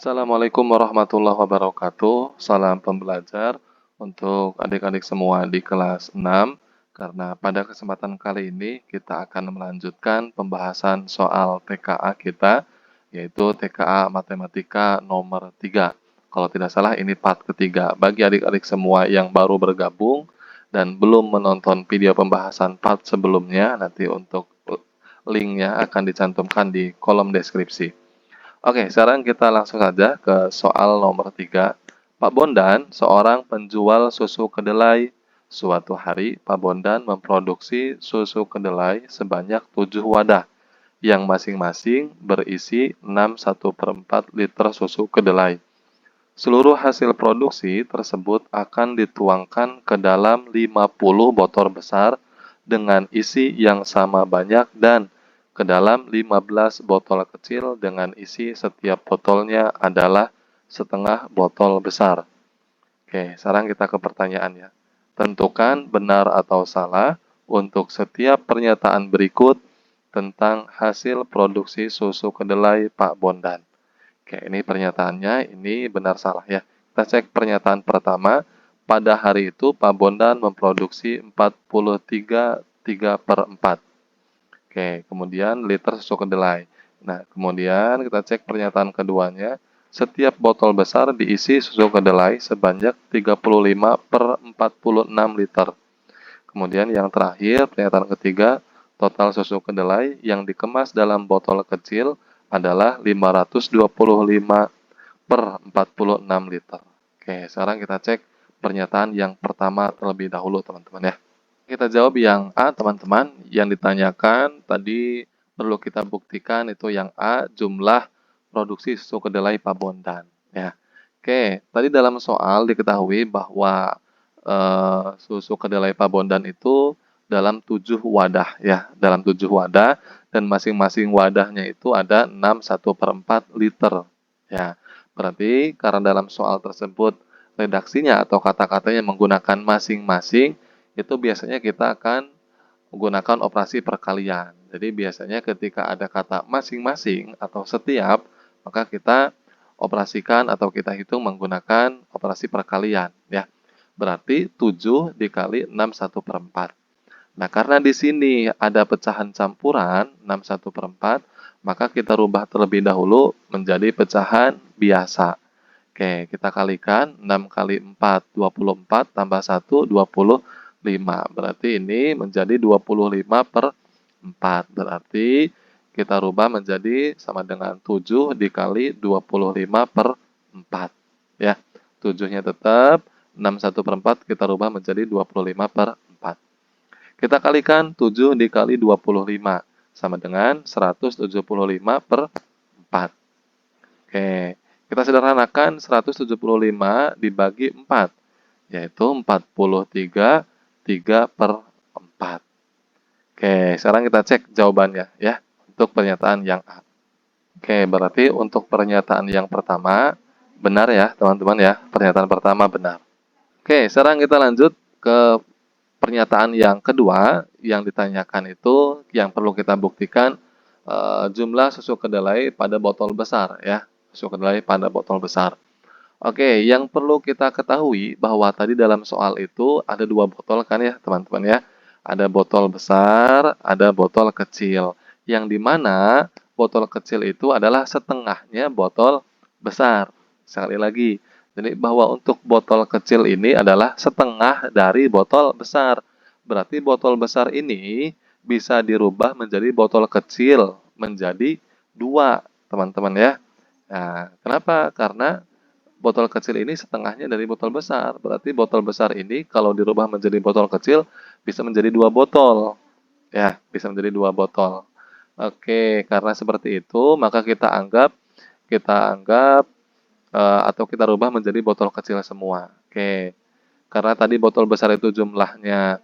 Assalamualaikum warahmatullahi wabarakatuh. Salam pembelajar untuk adik-adik semua di kelas 6. Karena pada kesempatan kali ini kita akan melanjutkan pembahasan soal TKA kita, yaitu TKA Matematika nomor 3. Kalau tidak salah ini part ketiga. Bagi adik-adik semua yang baru bergabung dan belum menonton video pembahasan part sebelumnya, nanti untuk linknya akan dicantumkan di kolom deskripsi. Oke, sekarang kita langsung saja ke soal nomor 3. Pak Bondan, seorang penjual susu kedelai. Suatu hari, Pak Bondan memproduksi susu kedelai sebanyak 7 wadah, yang masing-masing berisi 6,1/4 liter susu kedelai. Seluruh hasil produksi tersebut akan dituangkan ke dalam 50 botol besar dengan isi yang sama banyak dan ke dalam 15 botol kecil dengan isi setiap botolnya adalah setengah botol besar. Oke, sekarang kita ke pertanyaan ya. Tentukan benar atau salah untuk setiap pernyataan berikut tentang hasil produksi susu kedelai Pak Bondan. Oke, ini pernyataannya, ini benar salah ya. Kita cek pernyataan pertama. Pada hari itu Pak Bondan memproduksi 43,3/4. Oke, kemudian liter susu kedelai. Nah, kemudian kita cek pernyataan keduanya. Setiap botol besar diisi susu kedelai sebanyak 35/46 liter. Kemudian yang terakhir, pernyataan ketiga, total susu kedelai yang dikemas dalam botol kecil adalah 525/46 liter. Oke, sekarang kita cek pernyataan yang pertama terlebih dahulu, teman-teman ya. Kita jawab yang A, teman-teman. Yang ditanyakan tadi perlu kita buktikan itu yang A, jumlah produksi susu kedelai Pak Bondan. Ya. Oke, tadi dalam soal diketahui bahwa susu kedelai Pak Bondan itu dalam 7 wadah ya, dalam 7 wadah dan masing-masing wadahnya itu ada 6,1/4 liter. Ya, berarti karena dalam soal tersebut redaksinya atau kata-katanya menggunakan masing-masing, itu biasanya kita akan menggunakan operasi perkalian. Jadi biasanya ketika ada kata masing-masing atau setiap, maka kita operasikan atau kita hitung menggunakan operasi perkalian ya. Berarti 7 dikali 6,1/4. Nah, karena di sini ada pecahan campuran 6,1/4, maka kita rubah terlebih dahulu menjadi pecahan biasa. Oke, kita kalikan 6 kali 4, 24, tambah 1, 25. Berarti ini menjadi 25/4. Berarti kita rubah menjadi sama dengan 7 dikali 25/4. Ya, 7-nya tetap, 6,1/4 kita rubah menjadi 25/4. Kita kalikan 7 dikali 25, sama dengan 175/4. Oke, kita sederhanakan 175 dibagi 4, yaitu 43/3/4. Oke, sekarang kita cek jawabannya ya, untuk pernyataan yang A. Oke, berarti untuk pernyataan yang pertama, benar ya teman-teman ya, pernyataan pertama benar. Oke, sekarang kita lanjut ke pernyataan yang kedua, yang ditanyakan itu, yang perlu kita buktikan, jumlah susu kedelai pada botol besar ya, susu kedelai pada botol besar. Oke, yang perlu kita ketahui bahwa tadi dalam soal itu ada 2 botol kan ya teman-teman ya. Ada botol besar, ada botol kecil. Yang dimana botol kecil itu adalah setengahnya botol besar. Sekali lagi, jadi bahwa untuk botol kecil ini adalah setengah dari botol besar. Berarti botol besar ini bisa dirubah menjadi botol kecil menjadi 2, teman-teman ya. Nah, kenapa? Karena botol kecil ini setengahnya dari botol besar. Berarti botol besar ini kalau dirubah menjadi botol kecil bisa menjadi 2 botol. Ya, bisa menjadi 2 botol. Oke, karena seperti itu maka kita anggap atau kita rubah menjadi botol kecil semua. Oke. Karena tadi botol besar itu jumlahnya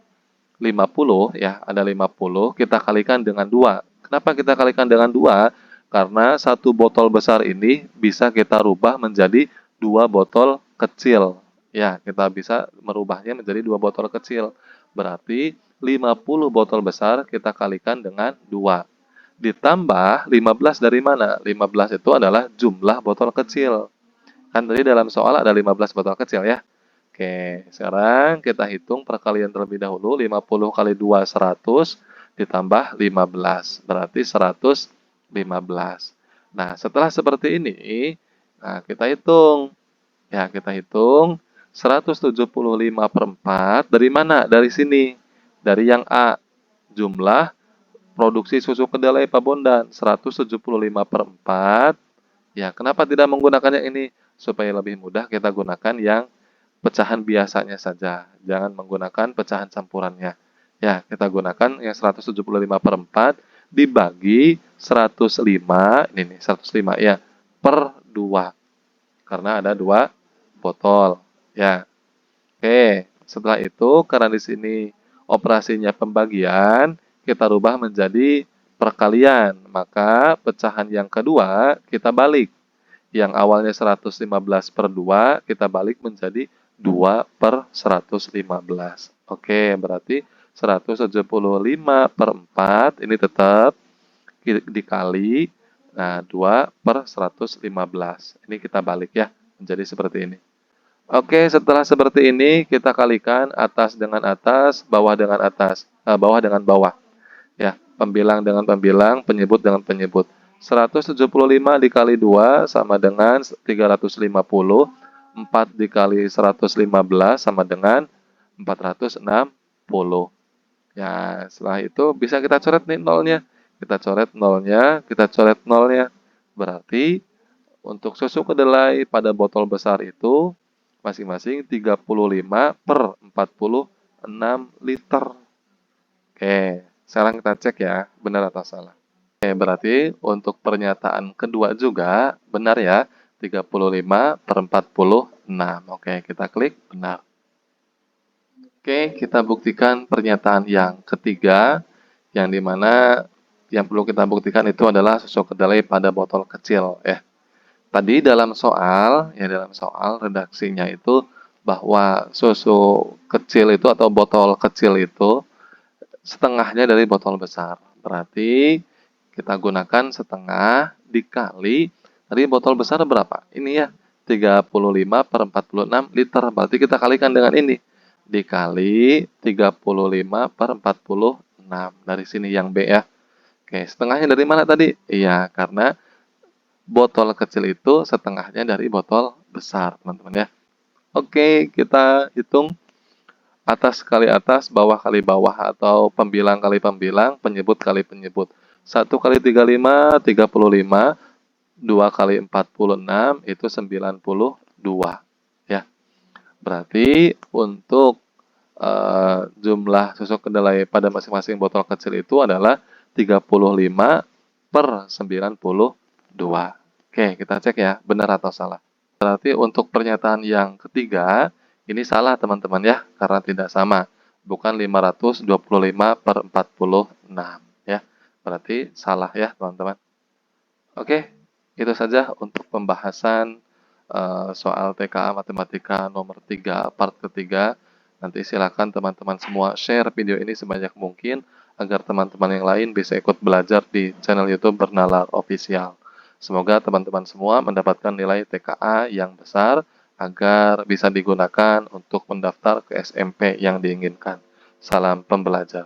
50 ya, ada 50, kita kalikan dengan 2. Kenapa kita kalikan dengan 2? Karena satu botol besar ini bisa kita rubah menjadi 2 botol kecil. Ya, kita bisa merubahnya menjadi 2 botol kecil. Berarti 50 botol besar kita kalikan dengan 2. ditambah 15 dari mana? 15 itu adalah jumlah botol kecil. Kan tadi dalam soal ada 15 botol kecil ya. Oke, sekarang kita hitung perkalian terlebih dahulu. 50 kali 2, 100 ditambah 15. Berarti 115. Nah, setelah seperti ini, nah kita hitung. Ya, kita hitung 175 per 4 dari mana? Dari sini. Dari yang A. Jumlah produksi susu kedelai Pabondan 175 per 4. Ya, kenapa tidak menggunakan yang ini? Supaya lebih mudah kita gunakan yang pecahan biasanya saja. Jangan menggunakan pecahan campurannya. Ya, kita gunakan yang 175 per 4 dibagi 105, ini nih 105 ya, per 2. Karena ada 2 botol. Ya. Oke, setelah itu karena di sini operasinya pembagian, kita rubah menjadi perkalian. Maka pecahan yang kedua kita balik. Yang awalnya 115 per 2, kita balik menjadi 2 per 115. Oke, berarti 175 per 4 ini tetap dikali 2 per 115. Ini kita balik ya, menjadi seperti ini. Oke, setelah seperti ini kita kalikan atas dengan atas, bawah dengan atas, bawah dengan bawah. Ya, pembilang dengan pembilang, penyebut dengan penyebut. 175 dikali 2 sama dengan 350. 4 dikali 115 sama dengan 460. Ya, setelah itu bisa kita coret nih nolnya. Kita coret nolnya, kita coret nolnya. Berarti untuk susu kedelai pada botol besar itu masing-masing 35 per 46 liter. Oke, sekarang kita cek ya, benar atau salah. Oke, berarti untuk pernyataan kedua juga benar ya, 35 per 46. Oke, kita klik benar. Oke, kita buktikan pernyataan yang ketiga, yang dimana yang perlu kita buktikan itu adalah susu kedelai pada botol kecil ya. Tadi dalam soal, ya dalam soal redaksinya itu bahwa susu kecil itu atau botol kecil itu setengahnya dari botol besar. Berarti kita gunakan setengah dikali dari botol besar berapa? Ini ya, 35 per 46 liter. Berarti kita kalikan dengan ini. Dikali 35 per 46. Dari sini yang B ya. Oke, setengahnya dari mana tadi? Iya, karena botol kecil itu setengahnya dari botol besar, teman-teman ya. Oke, kita hitung atas kali atas, bawah kali bawah, atau pembilang kali pembilang, penyebut kali penyebut. 1 kali 35, 35. 2 kali 46, itu 92. Ya, berarti untuk jumlah susu kedelai pada masing-masing botol kecil itu adalah 35 per 92. Oke, kita cek ya, benar atau salah. Berarti untuk pernyataan yang ketiga, ini salah teman-teman ya, karena tidak sama. Bukan 525 per 46 ya. Berarti salah ya teman-teman. Oke, itu saja untuk pembahasan soal TKA Matematika nomor 3 part ketiga. Nanti silakan teman-teman semua share video ini sebanyak mungkin agar teman-teman yang lain bisa ikut belajar di channel YouTube Bernalar Official. Semoga teman-teman semua mendapatkan nilai TKA yang besar agar bisa digunakan untuk mendaftar ke SMP yang diinginkan. Salam pembelajar.